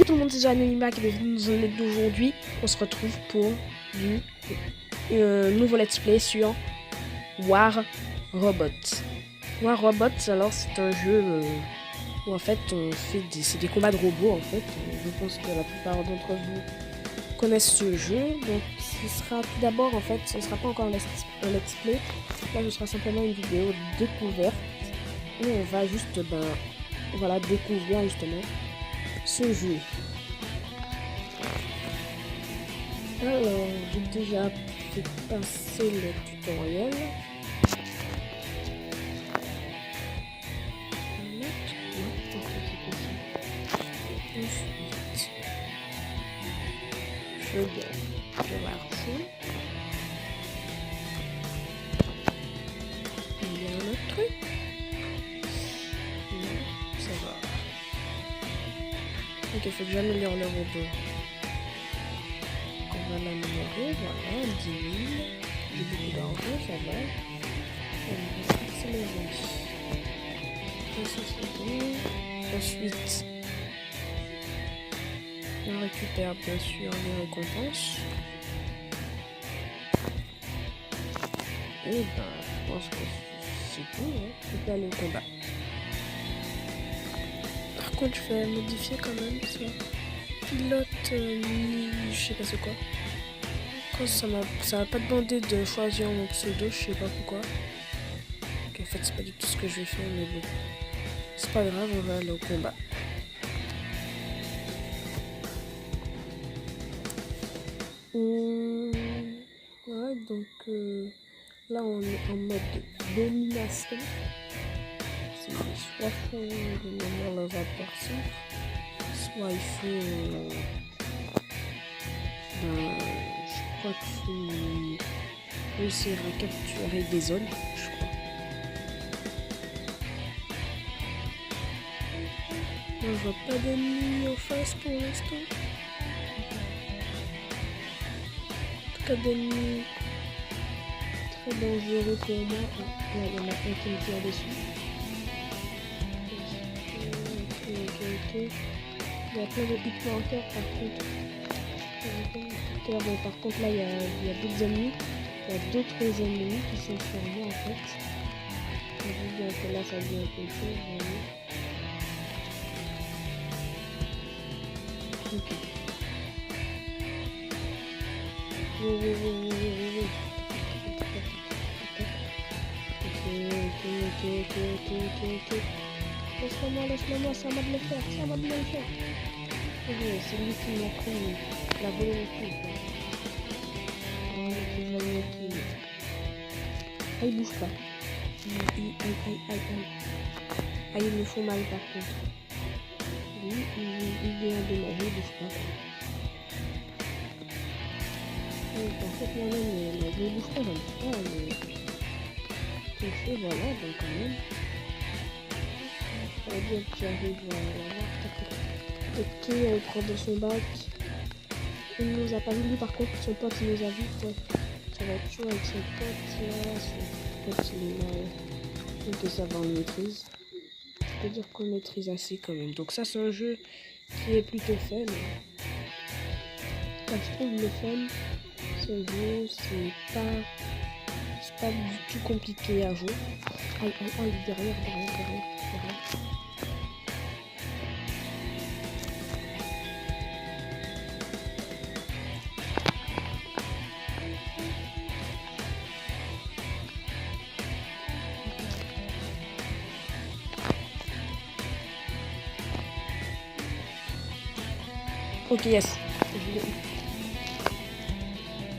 tout le monde, c'est Anonymac et bienvenue dans un let's d'aujourd'hui. On se retrouve pour du nouveau let's play sur War Robot. War Robot, alors c'est un jeu où en fait on fait des combats de robots en fait. Je pense que la plupart d'entre vous connaissent ce jeu. Donc ce sera tout d'abord en fait, ce sera pas encore un let's play. Là ce sera simplement une vidéo découverte où on va juste voilà, découvrir justement ce jeu. Alors, j'ai déjà fait passer le tutoriel. Ensuite, je gagne de l'argent. Il y a un autre truc. Non, ça va. Ok, faut que j'améliore le robot. On va l'améliorer, voilà, 10 000. J'ai beaucoup d'argent, ça va. On va accélérer. Ça c'est bon. Ensuite, on récupère bien sûr les récompenses. Et je pense que c'est tout, hein. Je peux aller au combat. Par contre, je vais modifier quand même ça. Pilote, je sais pas c'est quoi. Quand ça va pas demander de choisir mon pseudo, je sais pas pourquoi. Ok, en fait, c'est pas du tout ce que je vais faire, mais bon. C'est pas grave, on va aller au combat. Ouais, donc là on est en mode domination. C'est soit faut devenir leurs adversaires, soit il faut je crois qu'il faut réussir à capturer des zones, je crois. Moi, je vois pas d'ennemis en face pour l'instant. En tout cas d'ennemis très dangereux pour moi. Ah, là, il y en a un qui me tire dessus. Ok. Il y a plein de hitmarkers par contre. Par contre là il y a d'autres ennemis. Il y a d'autres ennemis qui sont sur moi en fait. Je vous dis que là ça devient un peu chaud. Ok. Ok. Laisse-moi, ça m'a de le faire, c'est lui qui m'a pris la volonté. Ah, il bouge pas. Aïe. Ah, il me faut mal par contre. Lui, il vient de ma vie, il bouge pas. En fait, moi-même, il bouge pas, j'aime pas, mais... Et voilà, donc quand même. Ça veut dire que j'arrive à l'avoir. Ok, on prend de son bac. Il nous a pas vu, lui par contre, son pote il nous a vu. Ouais. Ça va être chaud avec son pote là. Son pote il est là. Donc ça va, on maîtrise. Je peux dire qu'on maîtrise assez quand même. Donc ça c'est un jeu qui est plutôt fun. Quand je trouve le fun, ce jeu c'est pas du tout compliqué à jouer. Aïe, derrière. Ok, yes.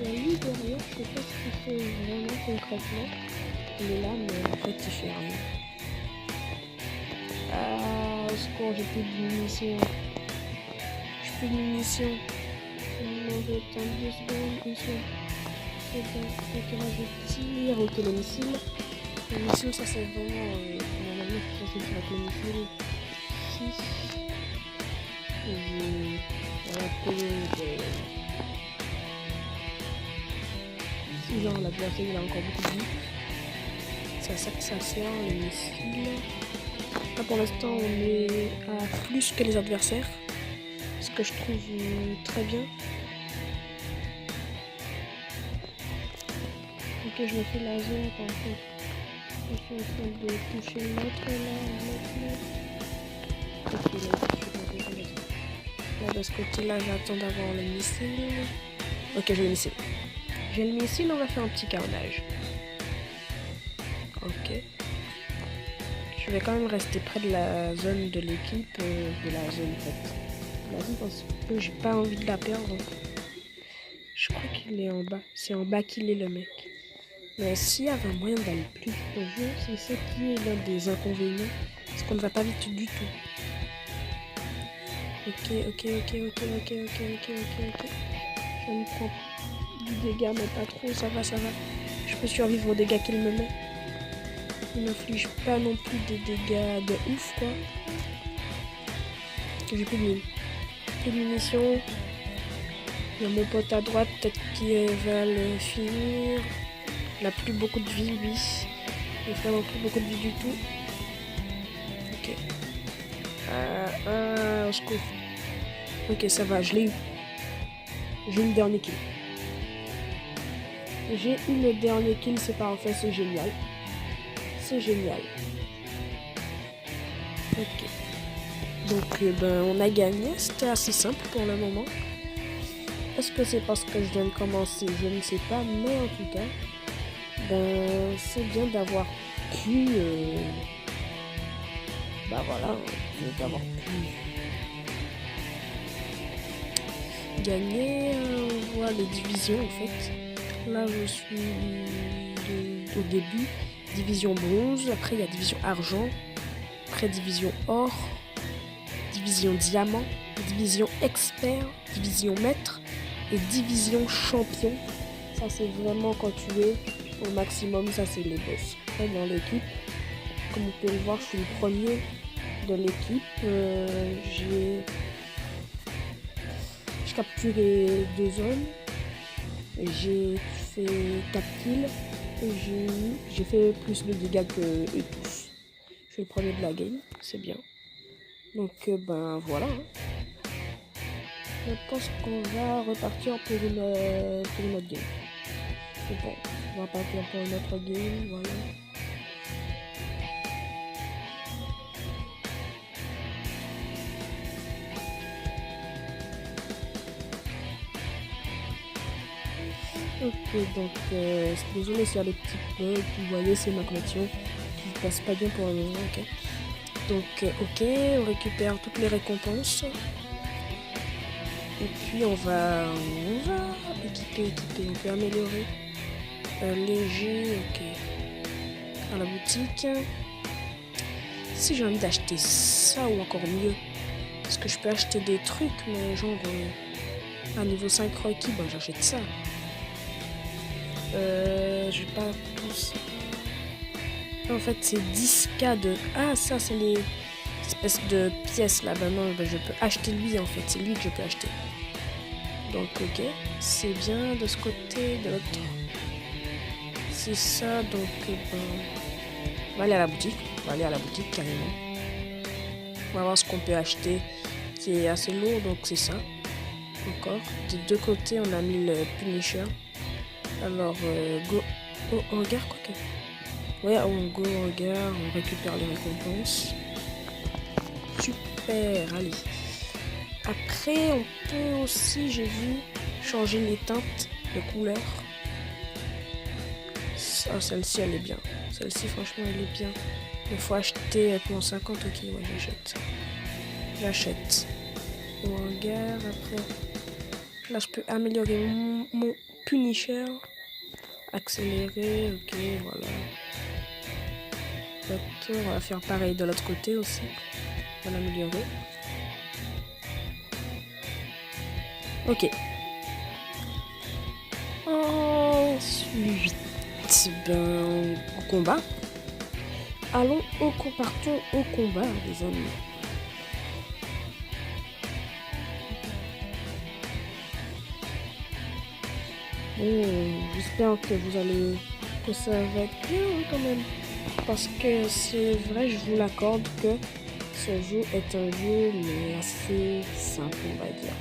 Lui derrière, je sais pas ce qu'il fait vraiment concrètement. Il est là, mais en fait, il fait rien. Au secours, j'ai plus de munitions. Non, je vais attendre 2 secondes, une seconde. C'est bon. Ok, là, je tire. Ok, le missile. Le missile, ça c'est vraiment... normalement, c'est censé faire avec le missile. 6. Genre l'adversaire il a encore beaucoup de vie. C'est à ça que ça sert les missiles. Là pour l'instant on est à plus que les adversaires. Ce que je trouve très bien. Ok, je me fais la zone par contre. Je suis en train de toucher l'autre là. Ok, là, je suis pas désolée. Là, de ce côté-là, j'attends d'avoir le missile. Ok, j'ai le missile. J'ai le missile, on va faire un petit carnage. Ok. Je vais quand même rester près de la zone de l'équipe, de la zone faite. La zone parce que j'ai pas envie de la perdre. Je crois qu'il est en bas. C'est en bas qu'il est le mec. Mais s'il y avait un moyen d'aller plus vite au jeu, c'est ça qui est l'un des inconvénients. Parce qu'on ne va pas vite du tout. Ok. Je me prends du dégât, mais pas trop. Ça va. Je peux survivre aux dégâts qu'il me met. Il n'inflige pas non plus des dégâts de ouf, quoi. J'ai plus de mine. Plus de munitions. Il y a mon pote à droite, peut-être qu'il va le finir. Il n'a plus beaucoup de vie, lui. Il n'a vraiment plus beaucoup de vie du tout. Ok. Au secours. Ok, ça va, je l'ai eu. J'ai eu le dernier kill. C'est parfait, c'est génial. C'est génial. Ok. Donc, on a gagné. C'était assez simple pour le moment. Est-ce que c'est parce que je viens de commencer? Je ne sais pas, mais en tout cas, c'est bien d'avoir pu, d'avoir pu gagner. On voit les divisions en fait. Là, je suis au début, division bronze. Après, il y a division argent. Après, division or, division diamant, division expert, division maître et division champion. Ça, c'est vraiment quand tu es au maximum. Ça, c'est les boss. Après, dans l'équipe, comme vous pouvez le voir, je suis le premier de l'équipe. J'ai capturé 2 zones. J'ai fait 4 kills. Et j'ai fait plus de dégâts que eux tous. Je suis le premier de la game. C'est bien. Donc, voilà. Je pense qu'on va repartir pour une autre game. C'est bon. On va partir pour une autre game. Voilà. Ok, donc désolé s'il y a des petits bugs, vous voyez c'est ma connexion qui passe pas bien pour le moment, ok. Donc ok, on récupère toutes les récompenses. Et puis on va équiper, on peut améliorer. Léger, ok. À la boutique. Si j'ai envie d'acheter ça ou encore mieux, parce que je peux acheter des trucs, mais genre à niveau 5 requis, j'achète ça. Je vais pas tous. En fait, c'est 10K de. Ah, ça, c'est les espèces de pièces là. Non, je peux acheter lui en fait. C'est lui que je peux acheter. Donc, ok. C'est bien de ce côté, de l'autre. C'est ça. Donc, on va aller à la boutique. Carrément. On va voir ce qu'on peut acheter qui est assez lourd. Donc, c'est ça. Encore. Des deux côtés, on a mis le Punisher. Alors, go au regard, quoi que. Ouais, on go au regard, on récupère les récompenses. Super, allez. Après, on peut aussi, j'ai vu, changer les teintes de couleur. Ça, celle-ci, elle est bien. Celle-ci, franchement, elle est bien. Il faut acheter pour 50, ok, ouais, j'achète. J'achète. Au regard, après. Là, je peux améliorer mon Punisher. Accélérer, ok, voilà. On va faire pareil de l'autre côté aussi. On va l'améliorer. Ok. Ensuite, au combat. Partons au combat, les amis. J'espère que ça va être bien quand même. Parce que c'est vrai, je vous l'accorde que Ce jeu est un jeu mais assez simple, on va dire.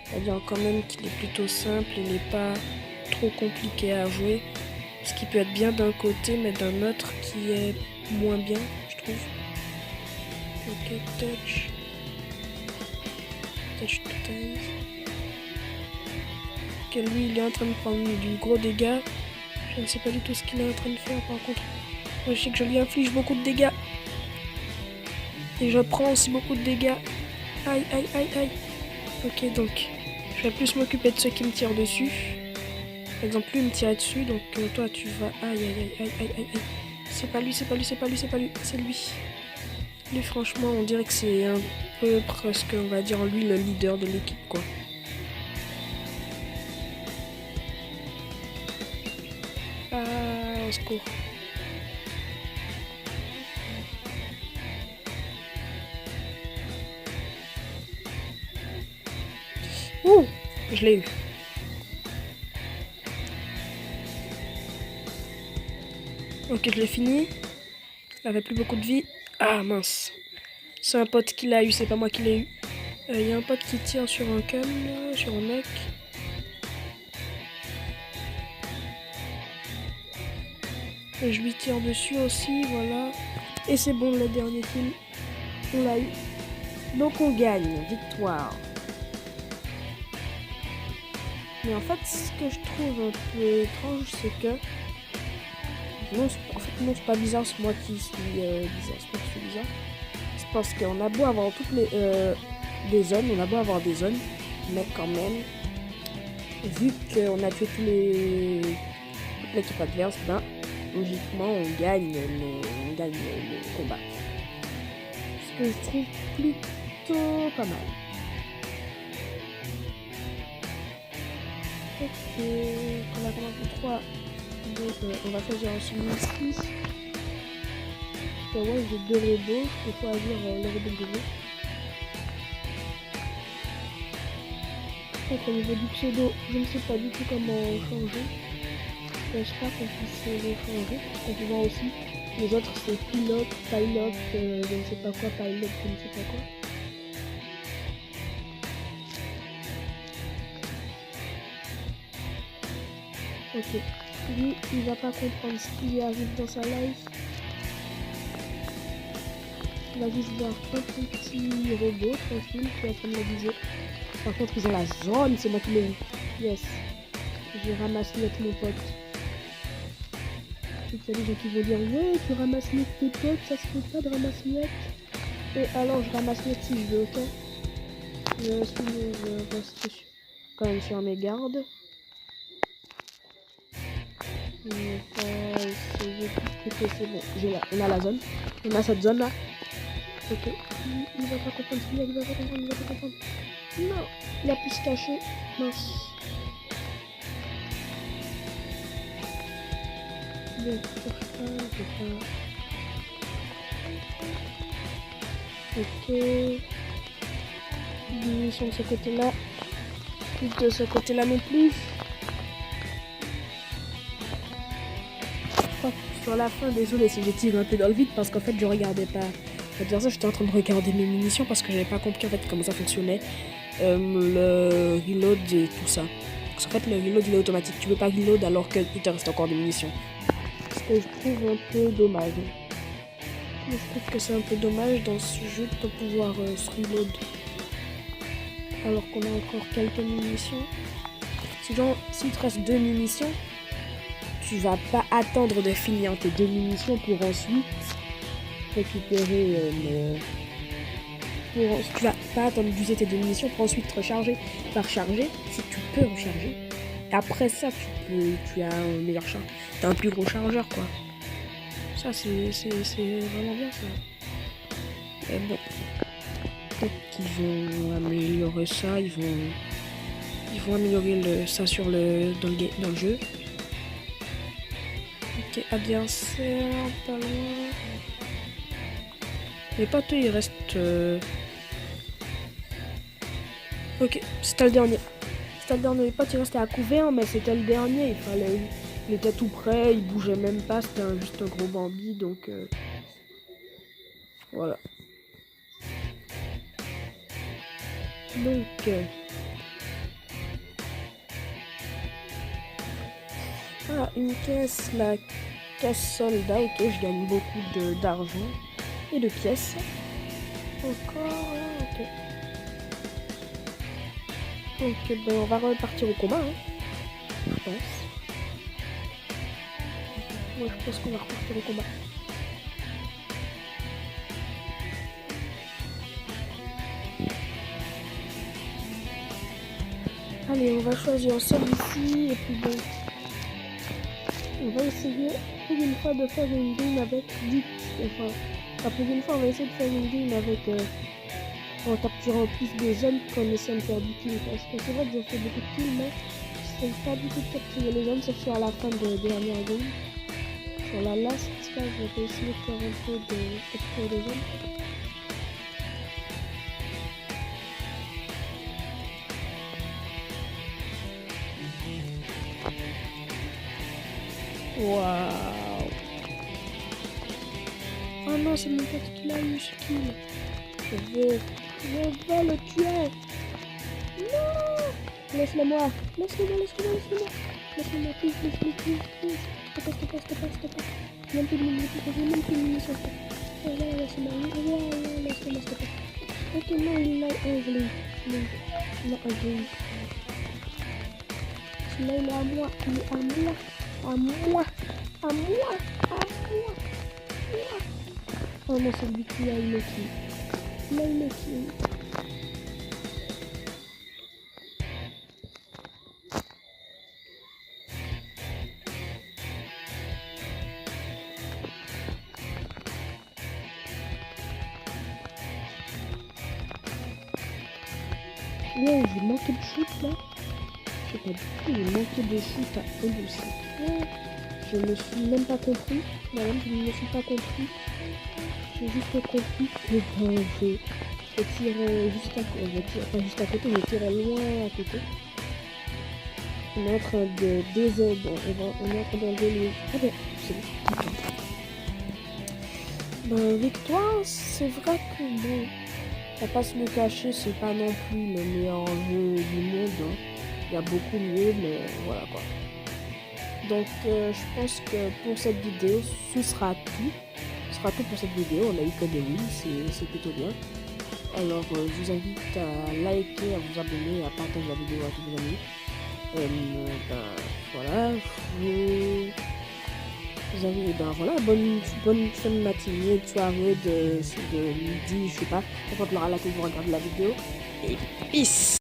C'est-à-dire quand même qu'il est plutôt simple, il n'est pas trop compliqué à jouer. Ce qui peut être bien d'un côté, mais d'un autre qui est moins bien, je trouve. Ok, touch. Touch to time. Ok, lui il est en train de prendre du gros dégâts. Je ne sais pas du tout ce qu'il est en train de faire par contre. Moi, je sais que je lui inflige beaucoup de dégâts. Et je prends aussi beaucoup de dégâts. Aïe, aïe, aïe, aïe. Ok, donc, je vais plus m'occuper de ceux qui me tirent dessus. Par exemple, lui me tire dessus, donc toi tu vas... Aïe, aïe, aïe, aïe, aïe, aïe, aïe. C'est pas lui, c'est pas lui, c'est pas lui, c'est pas lui, c'est lui. Lui, franchement, on dirait que c'est un peu presque, on va dire, lui le leader de l'équipe, quoi. Ah, au secours. Ouh, je l'ai eu. Ok, je l'ai fini. Il avait plus beaucoup de vie. Ah mince. C'est un pote qui l'a eu, c'est pas moi qui l'ai eu. Il y a un pote qui tire sur un cam, sur un mec. Et je lui tire dessus aussi, voilà. Et c'est bon, le dernier kill. On l'a eu. Donc on gagne, victoire. Mais en fait, ce que je trouve un peu étrange, c'est que... Non, en fait, non, c'est pas bizarre, c'est moi qui suis bizarre. C'est moi qui suis bizarre. C'est parce qu'on a beau avoir toutes des zones, on a beau avoir des zones, mais quand même, vu qu'on a tué toute l'équipe adverse, ben, logiquement, on gagne le combat. Ce que je trouve plutôt pas mal. Ok, on a commencé 3. Donc on va choisir celui-ci. Ouais, j'ai 2 robots, je peux choisir le robot de jeu. Donc au niveau du pseudo, je ne sais pas du tout comment changer. J'espère qu'on puisse le changer. On peut voir aussi les autres, c'est pilote, je ne sais pas quoi, je ne sais pas quoi. Ok, lui il va pas comprendre ce qui arrive dans sa life. Il va juste voir un petit robot tranquille qui est en train de le viser. Par contre ils ont la zone, c'est moi qui l'ai eu. Yes, j'ai ramassé avec mon pote. Il y a des gens qui vont dire ouais tu ramasses miette tes potes, ça se fait pas de ramasser miette. Et alors je ramasse miette si je veux, ok. Je reste quand même sur mes gardes. Ok, c'est bon, on a la zone. On a cette zone là. Ok. Il va pas comprendre, il va pas comprendre. Non, il a pu se cacher. Mince. Je cherche pas. Ok. Munitions de ce côté-là. Plus de ce côté-là non plus. Sur la fin, désolé si j'ai tiré un peu dans le vide parce qu'en fait je regardais pas. Pour dire ça, j'étais en train de regarder mes munitions parce que j'avais pas compris en fait comment ça fonctionnait. Le reload et tout ça. Parce qu'en fait le reload il est automatique. Tu peux pas reload alors qu'il te reste encore des munitions. Ce que je trouve un peu dommage. Je trouve que c'est un peu dommage dans ce jeu de pas pouvoir se reload. Alors qu'on a encore quelques munitions. S'il te reste 2 munitions, tu vas pas attendre de finir tes 2 munitions pour ensuite récupérer tu vas pas attendre d'user tes 2 munitions pour ensuite te recharger. Tu vas recharger si tu peux recharger. Et après ça, tu as un meilleur chargeur. Tu as un plus gros chargeur quoi. Ça c'est vraiment bien ça. Mais bon. Peut-être qu'ils vont améliorer ça, ils vont améliorer ça dans le jeu. Ok, adversaire, pas loin. Les potes, il reste... Ok, c'était le dernier. Les potes, il restait à couvert, mais c'était le dernier. Il était tout près, il bougeait même pas, c'était juste un gros Bambi, donc... Voilà. Donc, une caisse, la caisse soldat. Ok, je gagne beaucoup d'argent et de pièces. Encore, ok. Donc, ben, on va repartir au combat, je pense. Moi, je pense qu'on va repartir au combat. Allez, on va choisir celui-ci et puis bon, on va essayer pour une fois de faire une game avec Dick. Enfin, pour une fois, on va essayer de faire une game avec en capturant plus de zones qu'on essaie de faire du kill. Parce que c'est vrai que j'ai fait beaucoup de kills, mais je ne sais pas du tout de capturer les zones, sauf sur la fin de dernière game. Sur la last phase, je vais essayer de faire un peu de capturer les zones. Waouh! Oh non, c'est mon pote qui l'a eu ce kill. Je vais le tuer. Non! Laisse-le-moi, please. Stop. Même plus de munitions. Laisse-le-moi, stop. Ok, non, il a ugly. Il a ugly. Celui-là, il est à moi. Oh non, c'est lui qui a eu le kill. Wow, j'ai manqué de shoot là. Je sais pas du tout, j'ai manqué de shoot à eux aussi. Je me suis même pas compris. Madame, je ne me suis pas compris. J'ai juste compris que ben, je tire juste à côté. Pas juste à côté, je tire loin à côté. On est en train de désaider. On est en train d'enlever les. Ah ben, c'est bon. Ben, victoire, c'est vrai que bon. On va pas se le cacher, c'est pas non plus le meilleur jeu du monde. Il y a beaucoup mieux, mais voilà quoi. Donc je pense que pour cette vidéo, ce sera tout. Ce sera tout pour cette vidéo. On a eu que des wins, c'est plutôt bien. Alors je vous invite à liker, à vous abonner, à partager la vidéo à tous vos amis. Voilà. Vous avez voilà, bonne fin de matinée, de soirée, de midi, je sais pas. N'importe l'heure à laquelle vous regardez la vidéo. Et peace!